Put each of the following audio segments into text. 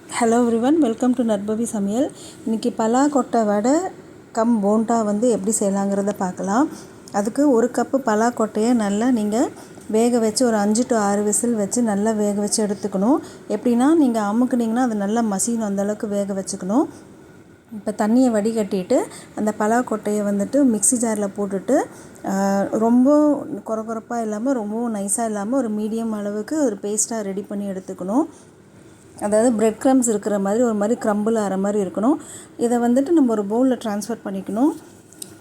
Hello everyone, welcome to நர்பவி சமையல். இன்றைக்கி பலாக்கொட்டை வடை come bonda எப்படி செய்யலாங்கிறத பார்க்கலாம். அதுக்கு ஒரு கப்பு பலாக்கொட்டையை நல்லா நீங்கள் வேக வச்சு ஒரு 5 to 6 விசில் வச்சு நல்லா வேக வச்சு எடுத்துக்கணும். எப்படின்னா நீங்கள் அமுக்குனிங்கன்னா அது நல்லா மசியணும், அந்தளவுக்கு வேக வச்சுக்கணும். இப்போ தண்ணியை வடிகட்டிட்டு அந்த பலாக்கொட்டையை மிக்ஸி ஜாரில் போட்டுட்டு ரொம்ப கொரகொரப்பாக இல்லாமல் ரொம்பவும் நைஸாக இல்லாமல் ஒரு மீடியம் அளவுக்கு ஒரு பேஸ்ட்டாக ரெடி பண்ணி எடுத்துக்கணும். அதாவது பிரெட் க்ரம்ஸ் இருக்கிற மாதிரி ஒரு மாதிரி க்ரம்பிள் ஆகிற மாதிரி இருக்கணும். இதை நம்ம ஒரு பவுலில் ட்ரான்ஸ்ஃபர் பண்ணிக்கணும்.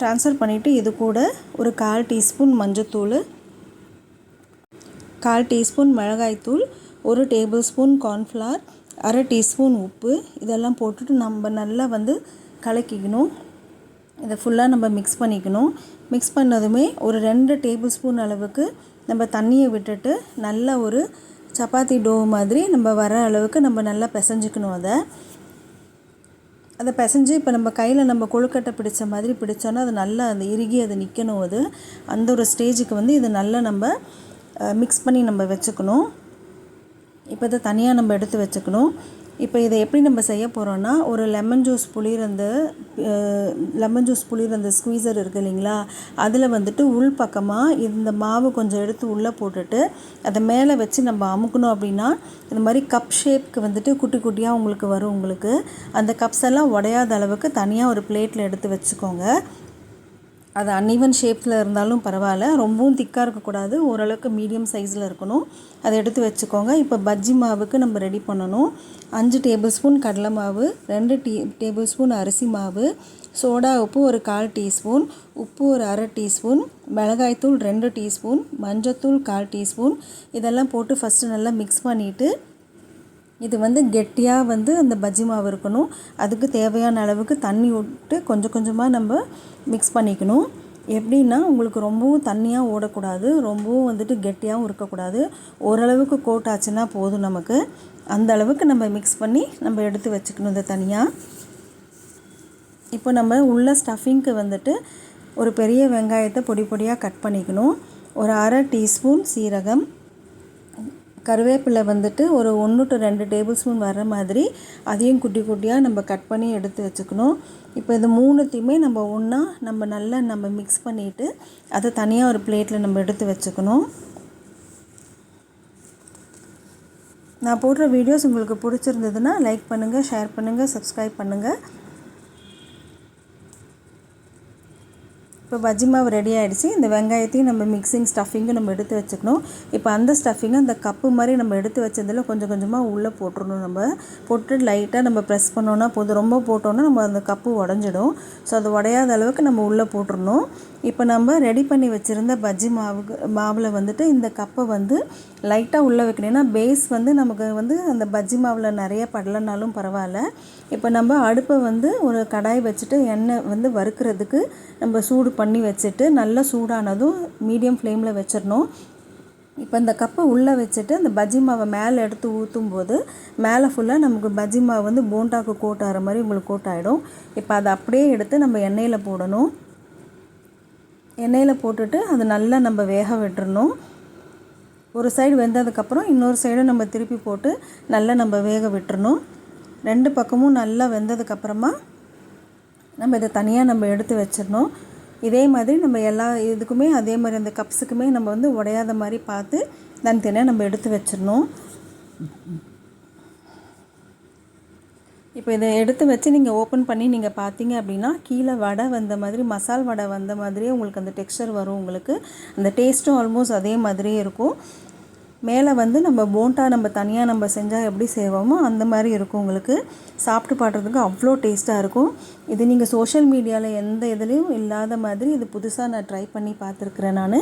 ட்ரான்ஸ்ஃபர் பண்ணிவிட்டு இது கூட ஒரு 1/4 டீஸ்பூன் மஞ்சத்தூள், 1/4 டீஸ்பூன் மிளகாய்த்தூள், 1 டேபிள் ஸ்பூன் கார்ன்ஃப்ளவர், 1/2 டீஸ்பூன் உப்பு இதெல்லாம் போட்டுட்டு நம்ம நல்லா கலக்கிக்கணும். இதை ஃபுல்லாக நம்ம மிக்ஸ் பண்ணிக்கணும். மிக்ஸ் பண்ணதுமே ஒரு 2 டேபிள் ஸ்பூன் அளவுக்கு நம்ம தண்ணியை விட்டுட்டு நல்லா ஒரு சப்பாத்தி டோ மாதிரி நம்ம வர அளவுக்கு நம்ம நல்லா பிசைஞ்சிக்கணும். அதை பிசைஞ்சு இப்போ நம்ம கையில் நம்ம கொழுக்கட்டை பிடிச்ச மாதிரி பிடிச்சோன்னா அது நல்லா அது இறுகி அது நிற்கணும். அந்த ஒரு ஸ்டேஜுக்கு இது நல்லா நம்ம மிக்ஸ் பண்ணி நம்ம வச்சுக்கணும். இப்போ இதை தனியாக நம்ம எடுத்து வச்சுக்கணும். இப்போ இதை எப்படி நம்ம செய்ய போகிறோன்னா, ஒரு லெமன் ஜூஸ் புளிர் அந்த ஸ்குவீசர் இருக்குது இல்லைங்களா, அதில் உள் பக்கமாக இந்த மாவு கொஞ்சம் எடுத்து உள்ளே போட்டுட்டு அதை மேலே வச்சு நம்ம அமுக்கணும். அப்படின்னா இந்த மாதிரி கப் ஷேப்க்கு குட்டி குட்டியாக உங்களுக்கு வரும். அந்த கப்ஸ் எல்லாம் உடையாத அளவுக்கு தனியாக ஒரு பிளேட்டில் எடுத்து வச்சுக்கோங்க. அது அன்ஈவன் ஷேப்பில் இருந்தாலும் பரவாயில்ல, ரொம்பவும் திக்காக இருக்கக்கூடாது, ஓரளவுக்கு மீடியம் சைஸில் இருக்கணும். அதை எடுத்து வச்சுக்கோங்க. இப்போ பஜ்ஜி மாவுக்கு நம்ம ரெடி பண்ணணும். 5 டேபிள் ஸ்பூன் கடலை மாவு, 2 டேபிள் ஸ்பூன் அரிசி மாவு, சோடா உப்பு ஒரு 1/4 டீஸ்பூன், உப்பு ஒரு 1/2 டீஸ்பூன், மிளகாய்த்தூள் 2 டீஸ்பூன், மஞ்சத்தூள் 1/4 டீஸ்பூன் இதெல்லாம் போட்டு ஃபஸ்ட்டு நல்லா மிக்ஸ் பண்ணிவிட்டு, இது கெட்டியாக அந்த பஜ்ஜி மாவு இருக்கணும். அதுக்கு தேவையான அளவுக்கு தண்ணி விட்டு கொஞ்சம் கொஞ்சமாக நம்ம மிக்ஸ் பண்ணிக்கணும். எப்படின்னா உங்களுக்கு ரொம்பவும் தண்ணியாக ஓடக்கூடாது, ரொம்பவும் கெட்டியாகவும் இருக்கக்கூடாது. ஓரளவுக்கு கோட் ஆச்சுன்னா போதும் நமக்கு. அந்த அளவுக்கு நம்ம மிக்ஸ் பண்ணி நம்ம எடுத்து வச்சுக்கணும் இதை தனியாக. இப்போ நம்ம உள்ள ஸ்டஃபிங்க்கு ஒரு பெரிய வெங்காயத்தை பொடி பொடியாக கட் பண்ணிக்கணும். ஒரு 1/2 டீஸ்பூன் சீரகம், கருவேப்பிலை ஒரு 1 to 2 டேபிள் ஸ்பூன் வர மாதிரி அதையும் குட்டி குட்டியாக நம்ம கட் பண்ணி எடுத்து வச்சுக்கணும். இப்போ இது மூணுத்தையுமே நம்ம ஒன்றா நம்ம மிக்ஸ் பண்ணிவிட்டு அதை தனியாக ஒரு பிளேட்டில் நம்ம எடுத்து வச்சுக்கணும். நான் போடுற வீடியோஸ் உங்களுக்கு பிடிச்சிருந்ததுன்னா லைக் பண்ணுங்கள், ஷேர் பண்ணுங்கள், சப்ஸ்கிரைப் பண்ணுங்கள். இப்போ பஜ்ஜி மாவு ரெடி ஆகிடுச்சு. இந்த வெங்காயத்தையும் நம்ம மிக்சிங் ஸ்டஃபிங்கும் நம்ம எடுத்து வச்சுக்கணும். இப்போ அந்த ஸ்டஃபிங்கை அந்த கப்பு மாதிரி நம்ம எடுத்து வச்சதில் கொஞ்சம் கொஞ்சமாக உள்ளே போட்டுடணும். நம்ம போட்டு லைட்டாக நம்ம ப்ரெஸ் பண்ணோன்னா போதும். ரொம்ப போட்டோன்னா நம்ம அந்த கப்பு உடஞ்சிடும். ஸோ அது உடையாத அளவுக்கு நம்ம உள்ளே போட்டுடணும். இப்போ நம்ம ரெடி பண்ணி வச்சுருந்த பஜ்ஜி மாவில் இந்த கப்பை லைட்டாக உள்ளே வைக்கணும். ஏன்னா பேஸ் நமக்கு அந்த பஜ்ஜி மாவில் நிறைய படலைனாலும் பரவாயில்ல. இப்போ நம்ம அடுப்பை ஒரு கடாய் வச்சுட்டு எண்ணெய் வறுக்கிறதுக்கு நம்ம சூடு பண்ணி வச்சுட்டு நல்லா சூடானதும் மீடியம் ஃப்ளேமில் வச்சிடணும். இப்போ இந்த கப்பை உள்ளே வச்சுட்டு அந்த பஜ்ஜி மாவை மேலே எடுத்து ஊற்றும் போது மேலே ஃபுல்லாக நமக்கு பஜ்ஜி மாவு போண்டாக்கு கோட் ஆகிற மாதிரி உங்களுக்கு கோட் ஆகிடும். இப்போ அதை அப்படியே எடுத்து நம்ம எண்ணெயில் போடணும். எண்ணெயில் போட்டுட்டு அது நல்லா நம்ம வேக விட்டுறணும். ஒரு சைடு வெந்ததுக்கப்புறம் இன்னொரு சைடு நம்ம திருப்பி போட்டு நல்லா நம்ம வேக விட்டுறணும். 2 பக்கமும் நல்லா வெந்ததுக்கப்புறமா நம்ம இதை தனியாக நம்ம எடுத்து வச்சிடணும். இதே மாதிரி நம்ம எல்லா இதுக்குமே அதே மாதிரி அந்த கப்ஸுக்குமே நம்ம உடையாத மாதிரி பார்த்து தனித்தனியாக நம்ம எடுத்து வச்சிடணும். இப்போ இதை எடுத்து வச்சு நீங்கள் ஓப்பன் பண்ணி நீங்கள் பார்த்தீங்க அப்படின்னா கீழே வடை வந்த மாதிரி, மசால் வடை வந்த மாதிரியே உங்களுக்கு அந்த டெக்ஸ்சர் வரும். உங்களுக்கு அந்த டேஸ்ட்டும் ஆல்மோஸ்ட் அதே மாதிரியே இருக்கும். மேலே நம்ம போண்டா நம்ம தனியாக நம்ம செஞ்சால் எப்படி செய்வோமோ அந்த மாதிரி இருக்கும். உங்களுக்கு சாப்பிட்டு பாடுறதுக்கு அவ்வளோ டேஸ்ட்டாக இருக்கும். இது நீங்கள் சோஷியல் மீடியாவில் எந்த இதுலேயும் இல்லாத மாதிரி இது புதுசாக நான் ட்ரை பண்ணி பார்த்துருக்குறேன். நான்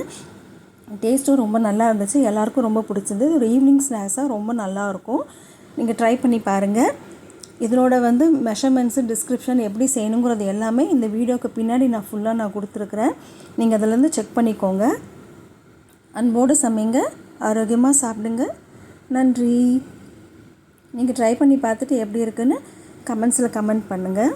டேஸ்ட்டும் ரொம்ப நல்லா இருந்துச்சு, எல்லாேருக்கும் ரொம்ப பிடிச்சிருந்து. ஒரு ஈவினிங் ஸ்நாக்ஸாக ரொம்ப நல்லாயிருக்கும். நீங்கள் ட்ரை பண்ணி பாருங்கள். இதனோட மெஷர்மெண்ட்ஸு, டிஸ்கிரிப்ஷன் எப்படி செய்யணுங்கிறது எல்லாமே இந்த வீடியோக்கு பின்னாடி நான் ஃபுல்லாக கொடுத்துருக்குறேன். நீங்கள் அதிலேருந்து செக் பண்ணிக்கோங்க. அன்போடு சமைங்க, ஆரோக்கியமாக சாப்பிடுங்க. நன்றி. நீங்கள் ட்ரை பண்ணி பார்த்துட்டு எப்படி இருக்குன்னு கமெண்ட்ஸில் கமெண்ட் பண்ணுங்கள்.